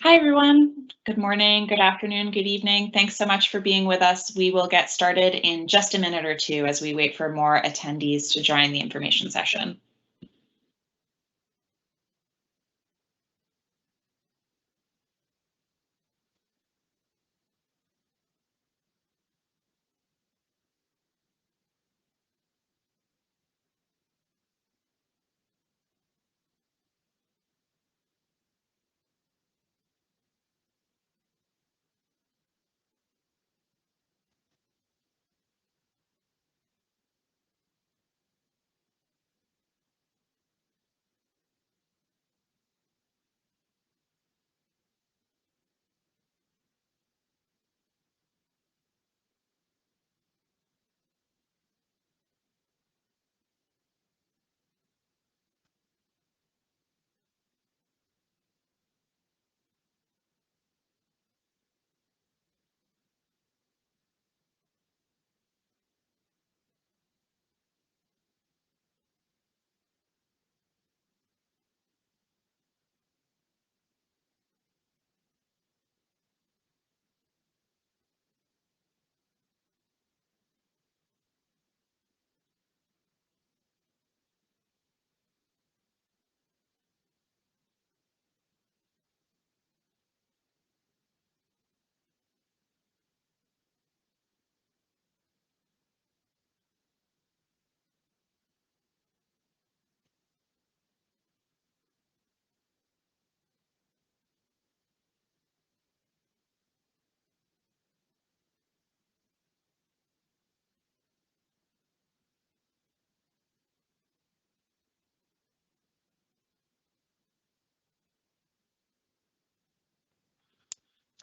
Hi, everyone. Good morning, good afternoon, good evening. Thanks so much for being with us. We will get started in just a minute or two as we wait for more attendees to join the information session.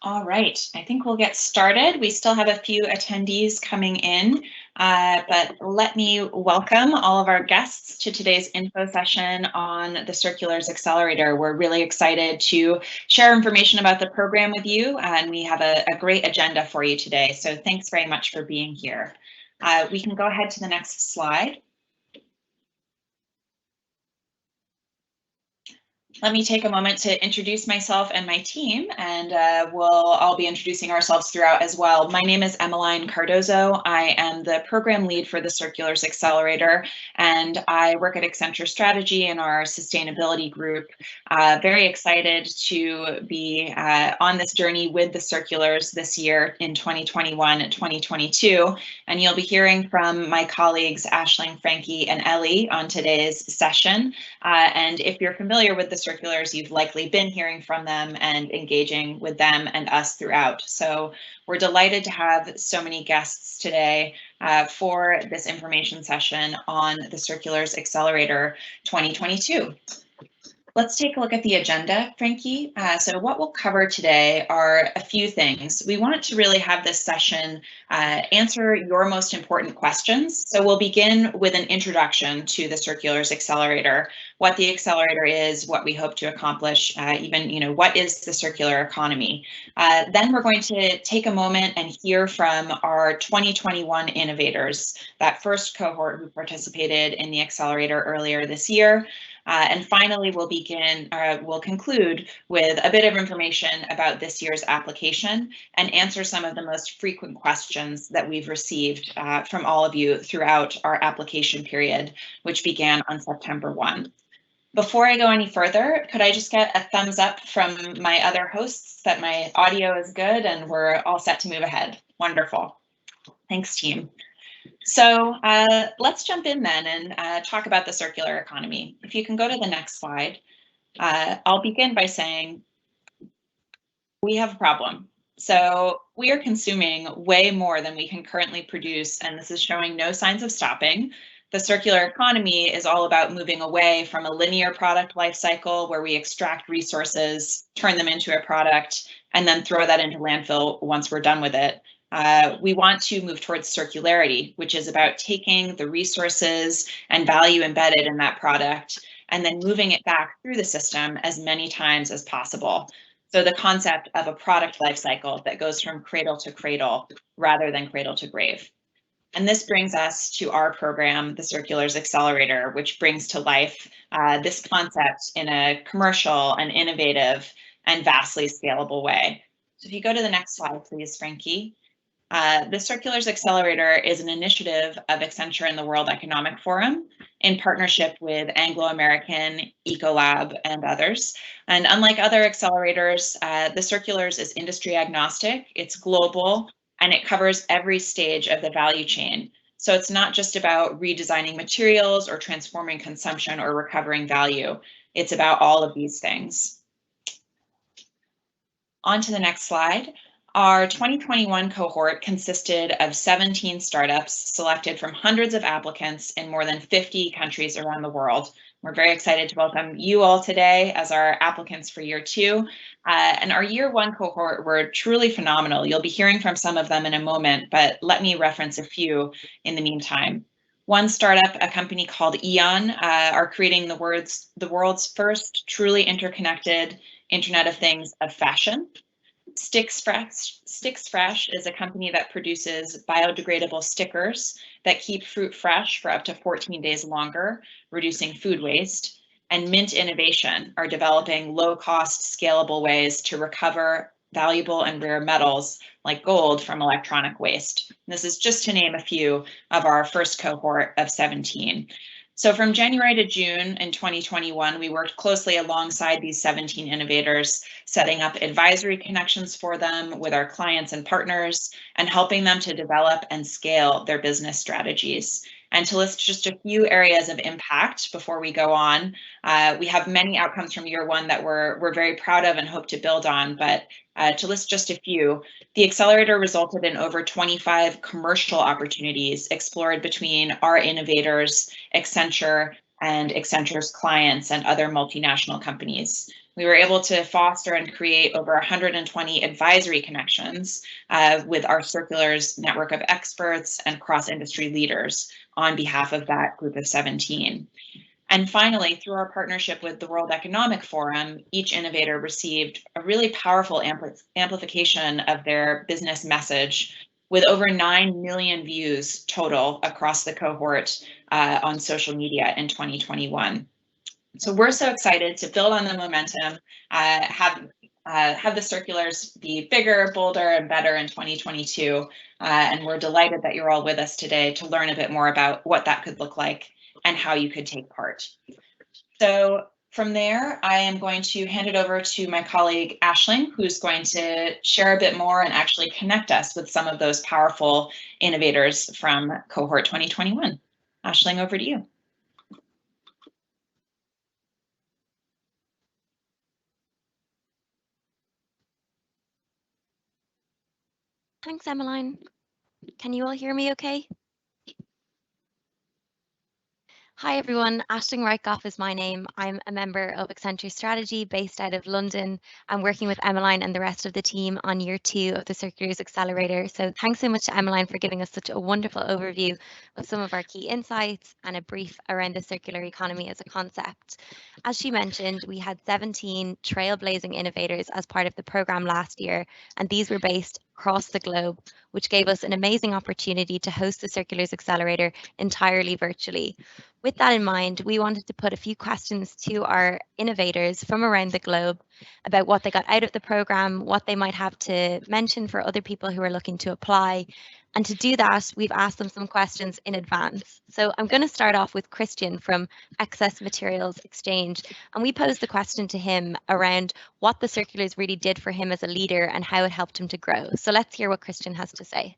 All right, I think we'll get started. We still have a few attendees coming in, but let me welcome all of our guests to today's info session on the Circulars Accelerator. We're really excited to share information about the program with you, and we have a great agenda for you today. So thanks very much for being here. We can go ahead to the next slide. Let me take a moment to introduce myself and my team, and we'll all be introducing ourselves throughout as well. My name is Emmeline Cardozo. I am the program lead for the Circulars Accelerator, and I work at Accenture Strategy in our sustainability group. Very excited to be on this journey with the Circulars this year in 2021 and 2022. And you'll be hearing from my colleagues, Aisling, Frankie, and Ellie on today's session. And if you're familiar with the Circulars, you've likely been hearing from them and engaging with them and us throughout. So we're delighted to have so many guests today for this information session on the Circulars Accelerator 2022. Let's take a look at the agenda, Frankie. So what we'll cover today are a few things. We want to really have this session answer your most important questions. So we'll begin with an introduction to the Circulars Accelerator, what the accelerator is, what we hope to accomplish, even what is the circular economy. Then we're going to take a moment and hear from our 2021 innovators, that first cohort who participated in the accelerator earlier this year. And finally, we'll conclude with a bit of information about this year's application and answer some of the most frequent questions that we've received from all of you throughout our application period, which began on September 1. Before I go any further, could I just get a thumbs up from my other hosts that my audio is good and we're all set to move ahead? Wonderful. Thanks, team. So let's jump in then and talk about the circular economy. If you can go to the next slide, I'll begin by saying we have a problem. So we are consuming way more than we can currently produce, and this is showing no signs of stopping. The circular economy is all about moving away from a linear product life cycle where we extract resources, turn them into a product, and then throw that into landfill once we're done with it. We want to move towards circularity, which is about taking the resources and value embedded in that product and then moving it back through the system as many times as possible. So the concept of a product life cycle that goes from cradle to cradle rather than cradle to grave. And this brings us to our program, the Circulars Accelerator, which brings to life this concept in a commercial and innovative and vastly scalable way. So if you go to the next slide, please, Frankie. The Circulars Accelerator is an initiative of Accenture and the World Economic Forum in partnership with Anglo-American, Ecolab, and others. And unlike other accelerators, the Circulars is industry agnostic, it's global, and it covers every stage of the value chain. So it's not just about redesigning materials or transforming consumption or recovering value. It's about all of these things. On to the next slide. Our 2021 cohort consisted of 17 startups selected from hundreds of applicants in more than 50 countries around the world. We're very excited to welcome you all today as our applicants for year 2. And our year 1 cohort were truly phenomenal. You'll be hearing from some of them in a moment, but let me reference a few in the meantime. One startup, a company called Eon, are creating the world's first truly interconnected Internet of Things of fashion. Sticks Fresh is a company that produces biodegradable stickers that keep fruit fresh for up to 14 days longer, reducing food waste. And Mint Innovation are developing low-cost, scalable ways to recover valuable and rare metals like gold from electronic waste. This is just to name a few of our first cohort of 17. So from January to June in 2021, we worked closely alongside these 17 innovators, setting up advisory connections for them with our clients and partners, and helping them to develop and scale their business strategies. And to list just a few areas of impact before we go on, we have many outcomes from year 1 that we're very proud of and hope to build on, but to list just a few, the accelerator resulted in over 25 commercial opportunities explored between our innovators, Accenture, and Accenture's clients and other multinational companies. We were able to foster and create over 120 advisory connections with our Circulars network of experts and cross-industry leaders on behalf of that group of 17. And finally, through our partnership with the World Economic Forum, each innovator received a really powerful amplification of their business message, with over 9 million views total across the cohort on social media in 2021. So we're so excited to build on the momentum, have the Circulars be bigger, bolder, and better in 2022. And we're delighted that you're all with us today to learn a bit more about what that could look like and how you could take part. So from there, I am going to hand it over to my colleague Aisling, who's going to share a bit more and actually connect us with some of those powerful innovators from cohort 2021. Aisling, over to you. Thanks, Emmeline. Can you all hear me okay? Hi everyone, Aisling Reichoff is my name. I'm a member of Accenture Strategy based out of London. I'm working with Emmeline and the rest of the team on year 2 of the Circulars Accelerator. So thanks so much to Emmeline for giving us such a wonderful overview of some of our key insights and a brief around the circular economy as a concept. As she mentioned, we had 17 trailblazing innovators as part of the program last year, and these were based across the globe, which gave us an amazing opportunity to host the Circulars Accelerator entirely virtually. With that in mind, we wanted to put a few questions to our innovators from around the globe about what they got out of the program, what they might have to mention for other people who are looking to apply. And to do that, we've asked them some questions in advance. So I'm going to start off with Christian from Excess Materials Exchange. And we posed the question to him around what the Circulars really did for him as a leader and how it helped him to grow. So let's hear what Christian has to say.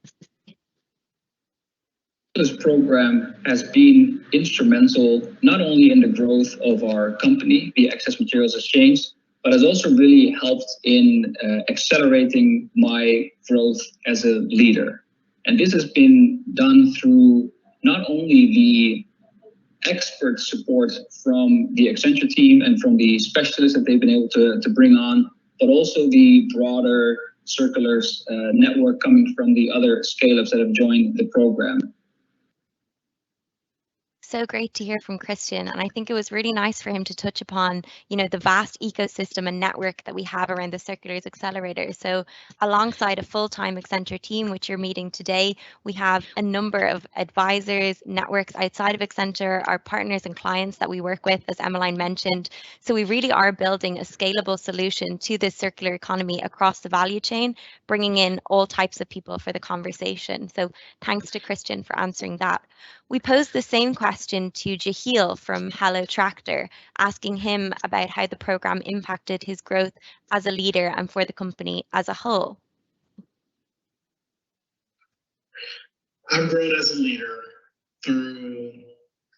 This program has been instrumental not only in the growth of our company, the Excess Materials Exchange, but has also really helped in accelerating my growth as a leader. And this has been done through not only the expert support from the Accenture team and from the specialists that they've been able to bring on, but also the broader Circulars network coming from the other scale-ups that have joined the program. so great to hear from Christian. And I think it was really nice for him to touch upon, the vast ecosystem and network that we have around the Circulars Accelerator. So alongside a full-time Accenture team, which you're meeting today, we have a number of advisors, networks outside of Accenture, our partners and clients that we work with, as Emmeline mentioned. So we really are building a scalable solution to this circular economy across the value chain, bringing in all types of people for the conversation. So thanks to Christian for answering that. We posed the same question to Jahil from Hello Tractor, asking him about how the program impacted his growth as a leader and for the company as a whole. I've grown as a leader through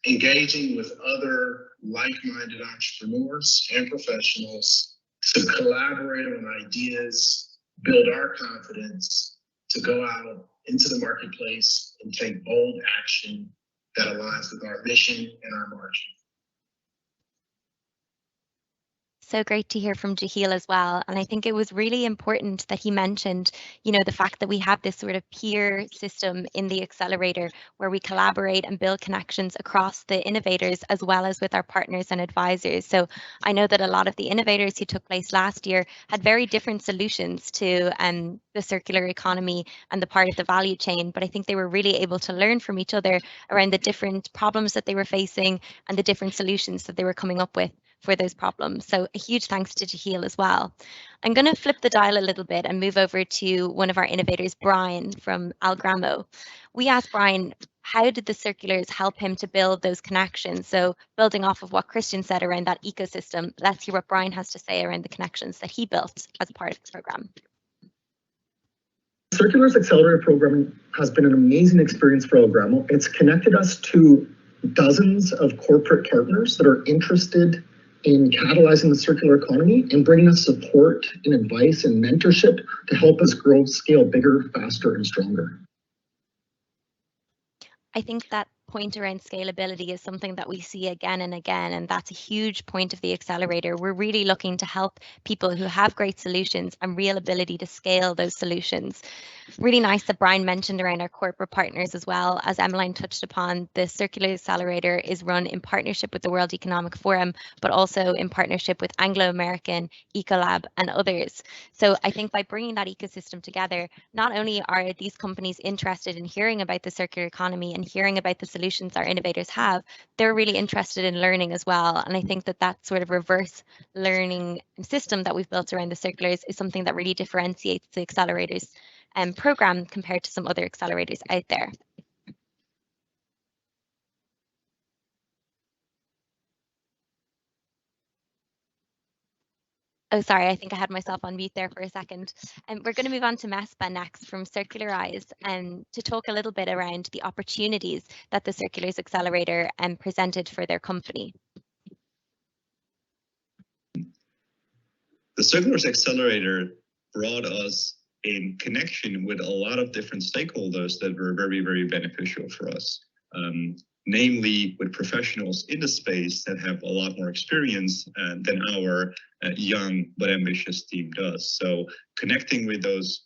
engaging with other like-minded entrepreneurs and professionals to collaborate on ideas, build our confidence, to go out into the marketplace and take bold action that aligns with our mission and our margin. So great to hear from Jahil as well. And I think it was really important that he mentioned, the fact that we have this sort of peer system in the accelerator where we collaborate and build connections across the innovators as well as with our partners and advisors. So I know that a lot of the innovators who took place last year had very different solutions to the circular economy and the part of the value chain, but I think they were really able to learn from each other around the different problems that they were facing and the different solutions that they were coming up with for those problems. So a huge thanks to Jahil as well. I'm going to flip the dial a little bit and move over to one of our innovators, Brian from Algramo. We asked Brian, how did the circulars help him to build those connections? So building off of what Christian said around that ecosystem, let's hear what Brian has to say around the connections that he built as part of the program. Circulars Accelerator program has been an amazing experience for Algramo. It's connected us to dozens of corporate partners that are interested in catalyzing the circular economy and bringing us support and advice and mentorship to help us grow, scale bigger, faster, and stronger. I think that point around scalability is something that we see again and again, and that's a huge point of the accelerator. We're really looking to help people who have great solutions and real ability to scale those solutions. Really nice that Brian mentioned around our corporate partners as well. As Emmeline touched upon, the Circular Accelerator is run in partnership with the World Economic Forum, but also in partnership with Anglo-American, Ecolab, and others. So I think by bringing that ecosystem together, not only are these companies interested in hearing about the circular economy and hearing about the solutions our innovators have, they're really interested in learning as well. And I think that that sort of reverse learning system that we've built around the circulars is something that really differentiates the accelerators program compared to some other accelerators out there. Oh, sorry, I think I had myself on mute there for a second. We're going to move on to Mespa next from Circularize to talk a little bit around the opportunities that the Circulars Accelerator presented for their company. The Circulars Accelerator brought us in connection with a lot of different stakeholders that were very, very beneficial for us. Namely with professionals in the space that have a lot more experience than our young but ambitious team does. So connecting with those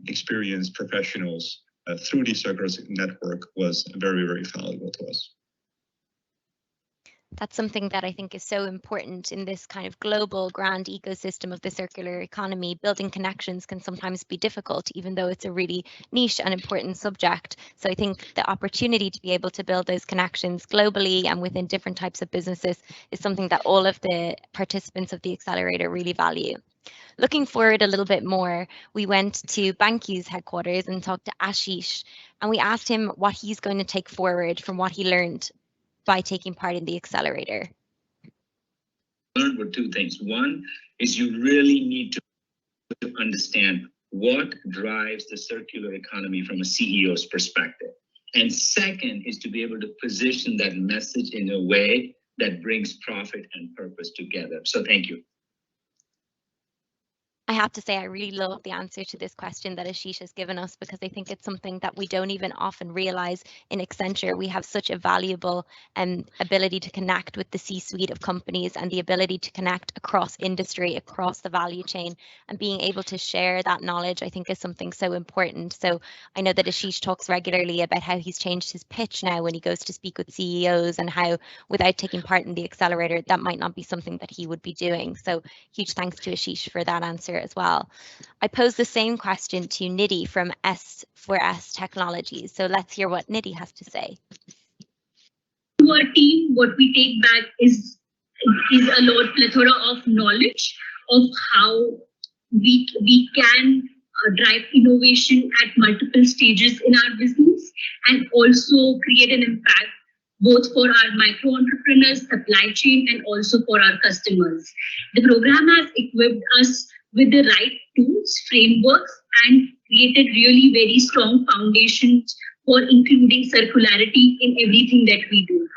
experienced professionals through the Circulars network was very, very valuable to us. That's something that I think is so important in this kind of global grand ecosystem of the circular economy. Building connections can sometimes be difficult, even though it's a really niche and important subject. So I think the opportunity to be able to build those connections globally and within different types of businesses is something that all of the participants of the accelerator really value. Looking forward a little bit more, we went to BanQ's headquarters and talked to Ashish, and we asked him what he's going to take forward from what he learned by taking part in the accelerator. Learned were two things. One is you really need to understand what drives the circular economy from a CEO's perspective. And second is to be able to position that message in a way that brings profit and purpose together. So thank you. I have to say, I really love the answer to this question that Ashish has given us, because I think it's something that we don't even often realize in Accenture. We have such a valuable ability to connect with the C-suite of companies and the ability to connect across industry, across the value chain, and being able to share that knowledge, I think, is something so important. So I know that Ashish talks regularly about how he's changed his pitch now when he goes to speak with CEOs, and how without taking part in the accelerator, that might not be something that he would be doing. So huge thanks to Ashish for that answer as well. I pose the same question to Nidhi from S4S Technologies. So let's hear what Nidhi has to say. To our team, what we take back is a lot plethora of knowledge of how we can drive innovation at multiple stages in our business, and also create an impact both for our micro entrepreneurs, supply chain, and also for our customers. The program has equipped us with the right tools, frameworks, and created really very strong foundations for including circularity in everything that we do.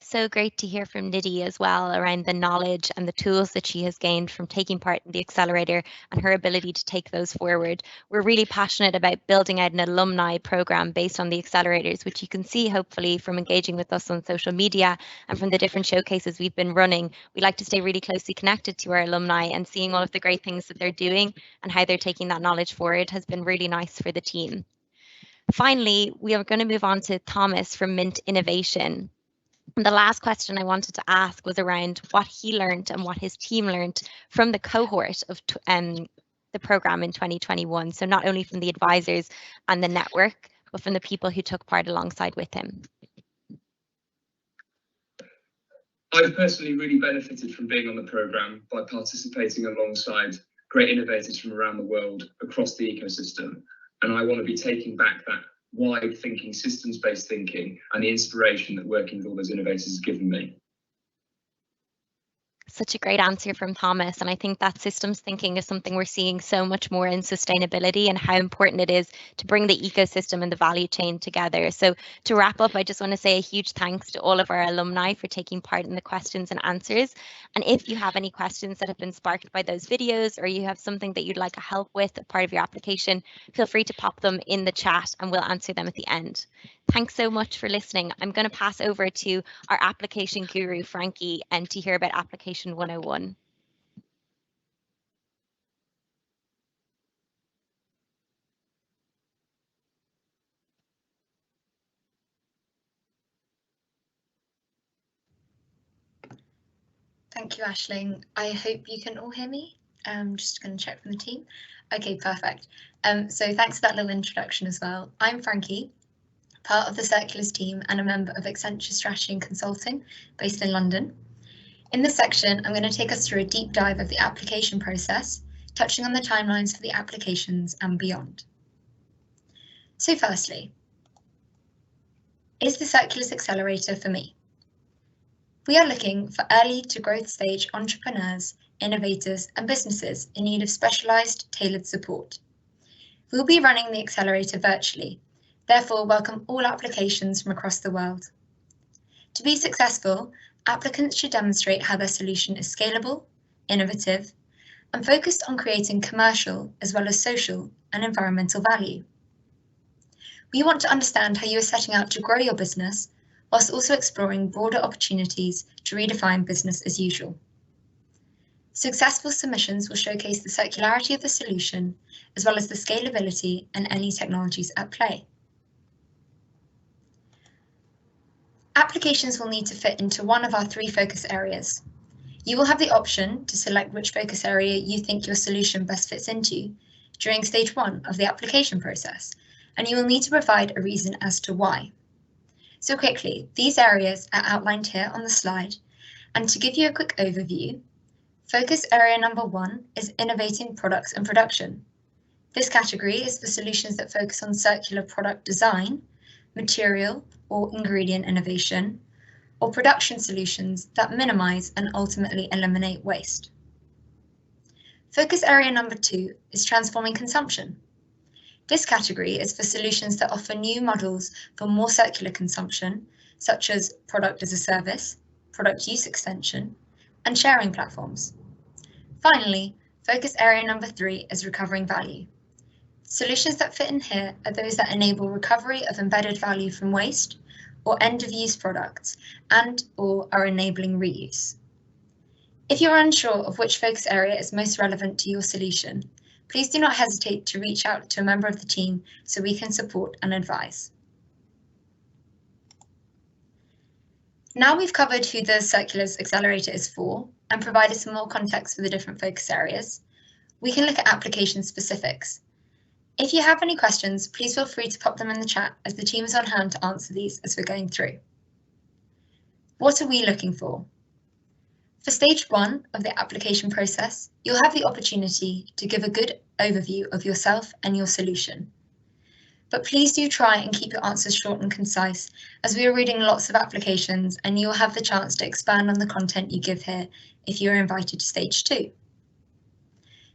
So great to hear from Nidhi as well around the knowledge and the tools that she has gained from taking part in the accelerator and her ability to take those forward. We're really passionate about building out an alumni program based on the accelerators, which you can see hopefully from engaging with us on social media and from the different showcases we've been running. We like to stay really closely connected to our alumni, and seeing all of the great things that they're doing and how they're taking that knowledge forward has been really nice for the team. Finally, we are going to move on to Thomas from Mint Innovation. And the last question I wanted to ask was around what he learned and what his team learned from the cohort of the program in 2021. So not only from the advisors and the network, but from the people who took part alongside with him. I've personally really benefited from being on the program by participating alongside great innovators from around the world across the ecosystem. And I want to be taking back that wide thinking, systems-based thinking, and the inspiration that working with all those innovators has given me. Such a great answer from Thomas, and I think that systems thinking is something we're seeing so much more in sustainability, and how important it is to bring the ecosystem and the value chain together. So to wrap up, I just want to say a huge thanks to all of our alumni for taking part in the questions and answers. And if you have any questions that have been sparked by those videos, or you have something that you'd like a help with as part of your application, feel free to pop them in the chat and we'll answer them at the end. Thanks so much for listening. I'm going to pass over to our application guru, Frankie, and to hear about application 101. Thank you, Aisling. I hope you can all hear me. I'm just going to check from the team. Okay, perfect. So thanks for that little introduction as well. I'm Frankie, part of the Circulars team and a member of Accenture Strategy and Consulting based in London. In this section, I'm going to take us through a deep dive of the application process, touching on the timelines for the applications and beyond. So firstly, is the Circulars Accelerator for me? We are looking for early to growth stage entrepreneurs, innovators, and businesses in need of specialised, tailored support. We'll be running the accelerator virtually, therefore welcome all applications from across the world. To be successful, applicants should demonstrate how their solution is scalable, innovative, and focused on creating commercial as well as social and environmental value. We want to understand how you are setting out to grow your business, whilst also exploring broader opportunities to redefine business as usual. Successful submissions will showcase the circularity of the solution, as well as the scalability and any technologies at play. Applications will need to fit into one of our 3 focus areas. You will have the option to select which focus area you think your solution best fits into during stage 1 of the application process, and you will need to provide a reason as to why. So quickly, these areas are outlined here on the slide, and to give you a quick overview, focus area number 1 is innovating products and production. This category is for solutions that focus on circular product design, material or ingredient innovation, or production solutions that minimize and ultimately eliminate waste. Focus area number 2 is transforming consumption. This category is for solutions that offer new models for more circular consumption, such as product as a service, product use extension, and sharing platforms. Finally, focus area number 3 is recovering value. Solutions that fit in here are those that enable recovery of embedded value from waste or end-of-use products and/or are enabling reuse. If you're unsure of which focus area is most relevant to your solution, please do not hesitate to reach out to a member of the team so we can support and advise. Now we've covered who the Circulars Accelerator is for and provided some more context for the different focus areas, we can look at application specifics. If you have any questions, please feel free to pop them in the chat as the team is on hand to answer these as we're going through. What are we looking for? For stage 1 of the application process, you'll have the opportunity to give a good overview of yourself and your solution. But please do try and keep your answers short and concise, as we are reading lots of applications and you'll have the chance to expand on the content you give here if you're invited to stage 2.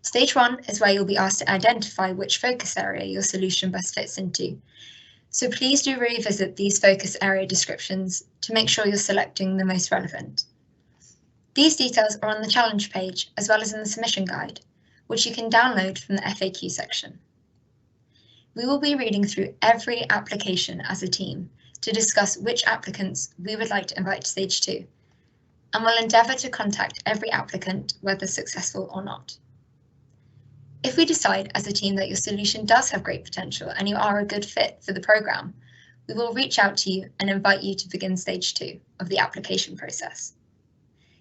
Stage 1 is where you'll be asked to identify which focus area your solution best fits into. So please do revisit these focus area descriptions to make sure you're selecting the most relevant. These details are on the challenge page as well as in the submission guide, which you can download from the FAQ section. We will be reading through every application as a team to discuss which applicants we would like to invite to stage 2, and will endeavour to contact every applicant, whether successful or not. If we decide as a team that your solution does have great potential and you are a good fit for the programme, we will reach out to you and invite you to begin stage 2 of the application process.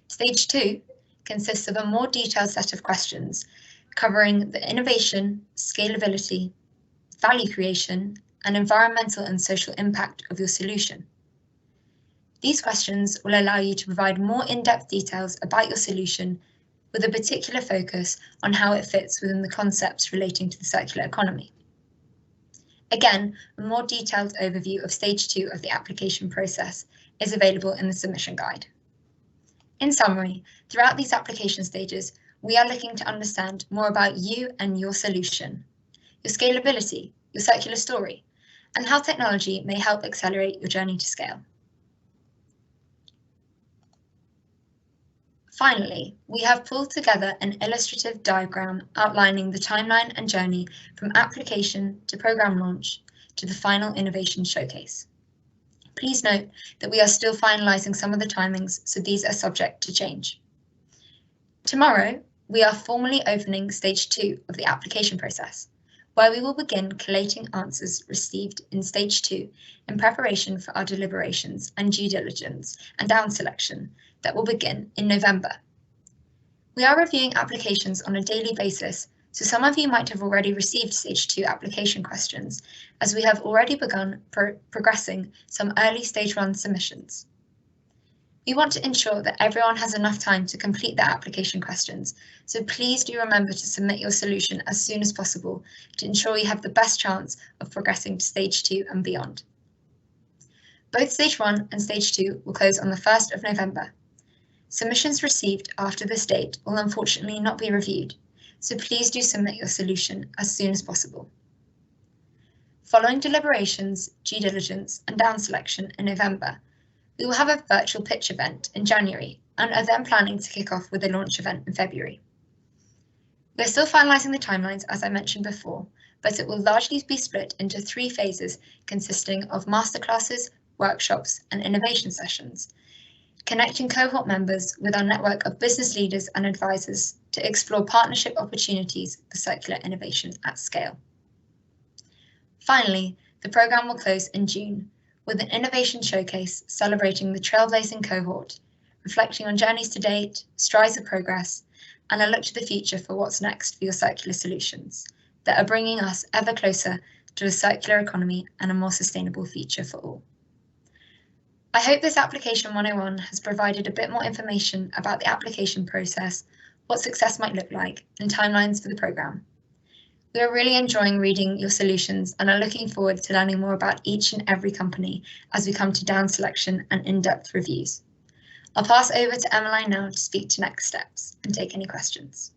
Stage 2 consists of a more detailed set of questions covering the innovation, scalability, value creation, and environmental and social impact of your solution. These questions will allow you to provide more in-depth details about your solution with a particular focus on how it fits within the concepts relating to the circular economy. Again, a more detailed overview of stage 2 of the application process is available in the submission guide. In summary, throughout these application stages, we are looking to understand more about you and your solution, your scalability, your circular story, and how technology may help accelerate your journey to scale. Finally, we have pulled together an illustrative diagram outlining the timeline and journey from application to program launch to the final innovation showcase. Please note that we are still finalising some of the timings, so these are subject to change. Tomorrow, we are formally opening stage 2 of the application process, where we will begin collating answers received in stage 2 in preparation for our deliberations and due diligence and down selection that will begin in November. We are reviewing applications on a daily basis, so some of you might have already received stage 2 application questions, as we have already begun progressing some early stage 1 submissions. We want to ensure that everyone has enough time to complete their application questions, so please do remember to submit your solution as soon as possible to ensure you have the best chance of progressing to stage 2 and beyond. Both stage 1 and stage 2 will close on the 1st of November. Submissions received after this date will unfortunately not be reviewed, so please do submit your solution as soon as possible. Following deliberations, due diligence, and down selection in November, we will have a virtual pitch event in January and are then planning to kick off with a launch event in February. We're still finalising the timelines, as I mentioned before, but it will largely be split into 3 phases consisting of masterclasses, workshops, and innovation sessions, connecting cohort members with our network of business leaders and advisors to explore partnership opportunities for circular innovation at scale. Finally, the programme will close in June with an innovation showcase celebrating the trailblazing cohort, reflecting on journeys to date, strides of progress, and a look to the future for what's next for your circular solutions that are bringing us ever closer to a circular economy and a more sustainable future for all. I hope this Application 101 has provided a bit more information about the application process, what success might look like, and timelines for the programme. We are really enjoying reading your solutions and are looking forward to learning more about each and every company as we come to down selection and in-depth reviews. I'll pass over to Emmeline now to speak to next steps and take any questions.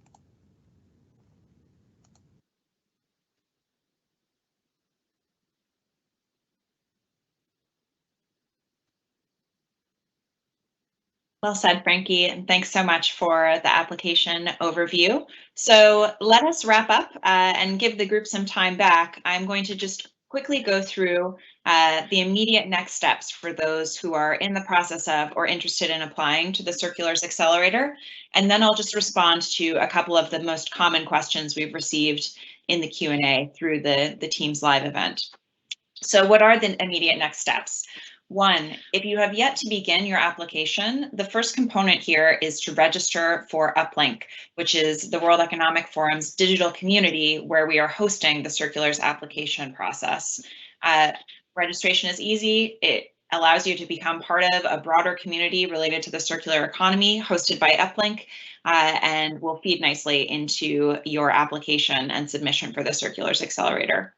Well said, Frankie, and thanks so much for the application overview. So let us wrap up and give the group some time back. I'm going to just quickly go through the immediate next steps for those who are in the process of or interested in applying to the Circulars Accelerator, and then I'll just respond to a couple of the most common questions we've received in the Q&A through the Teams live event. So what are the immediate next steps? One, if you have yet to begin your application, the first component here is to register for Uplink, which is the World Economic Forum's digital community where we are hosting the Circulars application process. Registration is easy. It allows you to become part of a broader community related to the circular economy hosted by Uplink and will feed nicely into your application and submission for the Circulars Accelerator.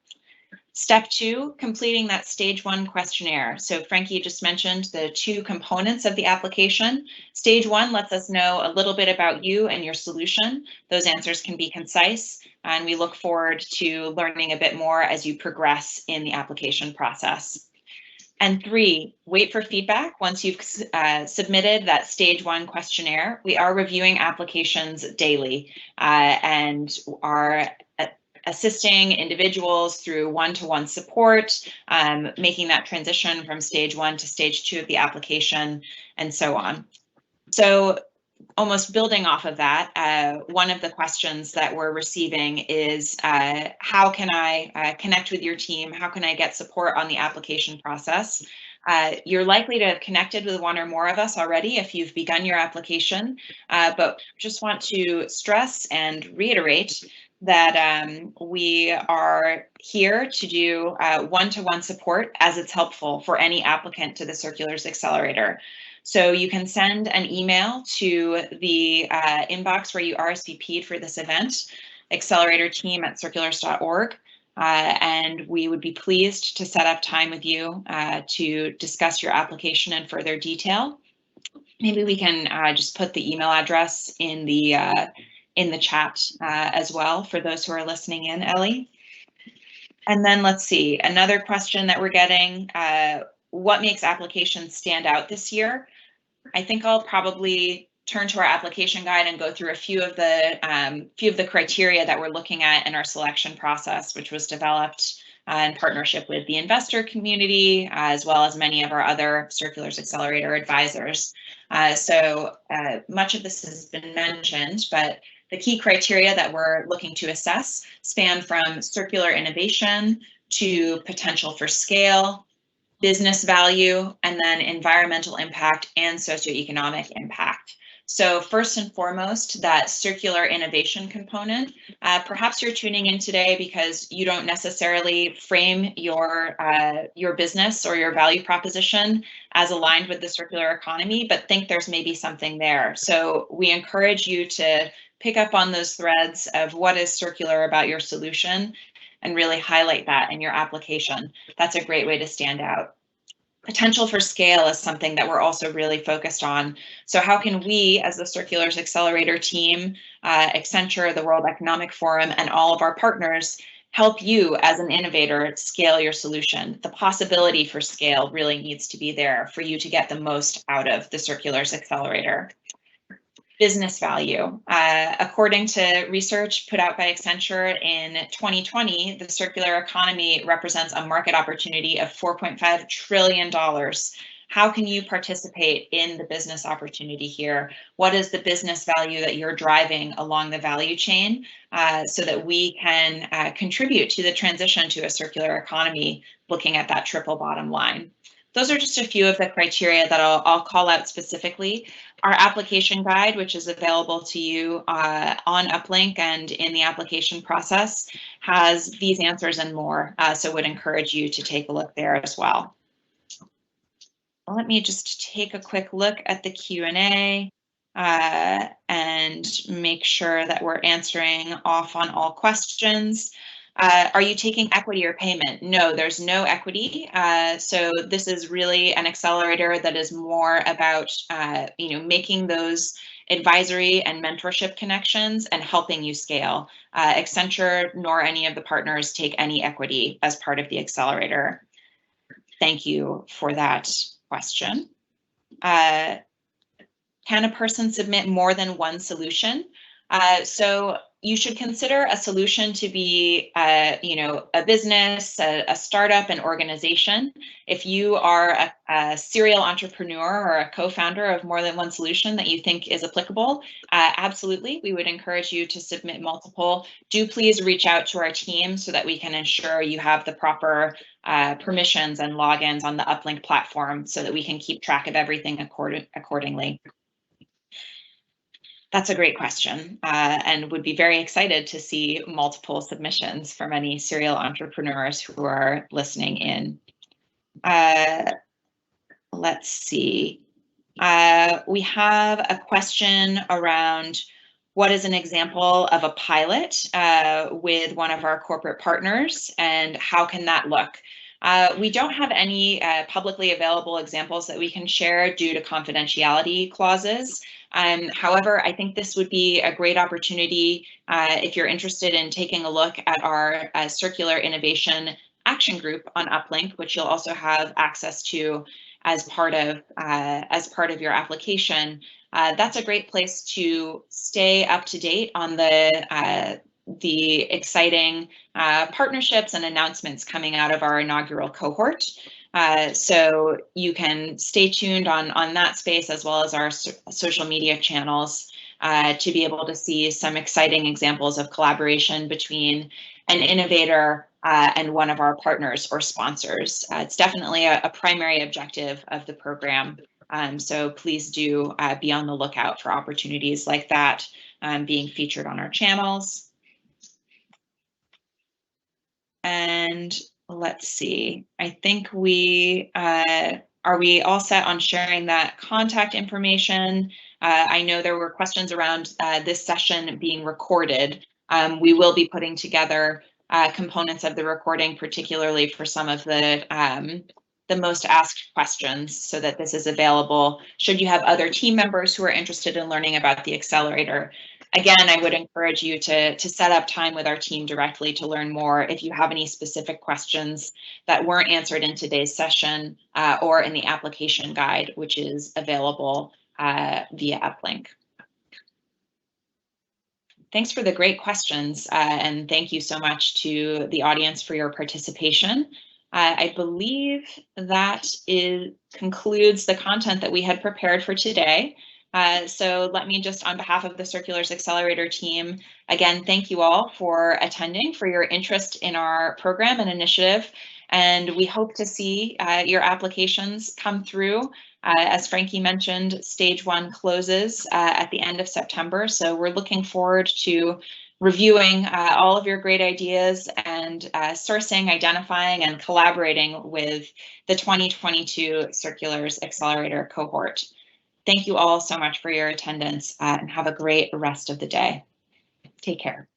Step 2, completing that stage 1 questionnaire. So Frankie just mentioned the 2 components of the application. Stage 1 lets us know a little bit about you and your solution. Those answers can be concise, and we look forward to learning a bit more as you progress in the application process. And 3, wait for feedback. Once you've submitted that stage 1 questionnaire, we are reviewing applications daily and are assisting individuals through one-to-one support, making that transition from stage 1 to stage 2 of the application, and so on. So almost building off of that, one of the questions that we're receiving is, how can I connect with your team? How can I get support on the application process? You're likely to have connected with one or more of us already if you've begun your application, but just want to stress and reiterate that we are here to do one-to-one support as it's helpful for any applicant to the Circulars Accelerator. So you can send an email to the inbox where you RSVP'd for this event, acceleratorteam@circulars.org, and we would be pleased to set up time with you to discuss your application in further detail. Maybe we can just put the email address in the chat as well for those who are listening in, Ellie. And then let's see, another question that we're getting, what makes applications stand out this year? I think I'll probably turn to our application guide and go through a few of the criteria that we're looking at in our selection process, which was developed in partnership with the investor community, as well as many of our other Circulars Accelerator advisors. So much of this has been mentioned, but the key criteria that we're looking to assess span from circular innovation to potential for scale, business value, and then environmental impact and socioeconomic impact. So first and foremost, that circular innovation component, perhaps you're tuning in today because you don't necessarily frame your business or your value proposition as aligned with the circular economy, but think there's maybe something there. So we encourage you to pick up on those threads of what is circular about your solution and really highlight that in your application. That's a great way to stand out. Potential for scale is something that we're also really focused on. So how can we, as the Circulars Accelerator team, Accenture, the World Economic Forum, and all of our partners help you as an innovator scale your solution? The possibility for scale really needs to be there for you to get the most out of the Circulars Accelerator. Business value. According to research put out by Accenture in 2020, the circular economy represents a market opportunity of $4.5 trillion. How can you participate in the business opportunity here? What is the business value that you're driving along the value chain so that we can contribute to the transition to a circular economy, looking at that triple bottom line? Those are just a few of the criteria that I'll call out specifically. Our application guide, which is available to you on Uplink and in the application process, has these answers and more, so would encourage you to take a look there as well. Let me just take a quick look at the Q&A and make sure that we're answering off on all questions. Are you taking equity or payment? No, there's no equity. So this is really an accelerator that is more about making those advisory and mentorship connections and helping you scale. Accenture nor any of the partners take any equity as part of the accelerator. Thank you for that question. Can a person submit more than one solution? So you should consider a solution to be, you know, a business, a startup, an organization. If you are a serial entrepreneur or a co-founder of more than one solution that you think is applicable, absolutely, we would encourage you to submit multiple. Do please reach out to our team so that we can ensure you have the proper permissions and logins on the Uplink platform so that we can keep track of everything accordingly. That's a great question, and would be very excited to see multiple submissions from any serial entrepreneurs who are listening in. Let's see. We have a question around what is an example of a pilot with one of our corporate partners, and how can that look? We don't have any publicly available examples that we can share due to confidentiality clauses. However, I think this would be a great opportunity if you're interested in taking a look at our Circular Innovation Action Group on Uplink, which you'll also have access to as part of your application. That's a great place to stay up to date on the exciting partnerships and announcements coming out of our inaugural cohort. So you can stay tuned on that space as well as our social media channels to be able to see some exciting examples of collaboration between an innovator and one of our partners or sponsors. It's definitely a primary objective of the program. So please do be on the lookout for opportunities like that being featured on our channels. And let's see, I think are we all set on sharing that contact information? I know there were questions around this session being recorded. We will be putting together components of the recording, particularly for some of the most asked questions, so that this is available should you have other team members who are interested in learning about the accelerator. Again, I would encourage you to set up time with our team directly to learn more if you have any specific questions that weren't answered in today's session or in the application guide, which is available via Uplink. Thanks for the great questions, and thank you so much to the audience for your participation. I believe that concludes the content that we had prepared for today. So let me just, on behalf of the Circulars Accelerator team, again, thank you all for attending, for your interest in our program and initiative. And we hope to see your applications come through. As Frankie mentioned, stage 1 closes at the end of September. So we're looking forward to reviewing all of your great ideas and sourcing, identifying, and collaborating with the 2022 Circulars Accelerator cohort. Thank you all so much for your attendance and have a great rest of the day. Take care.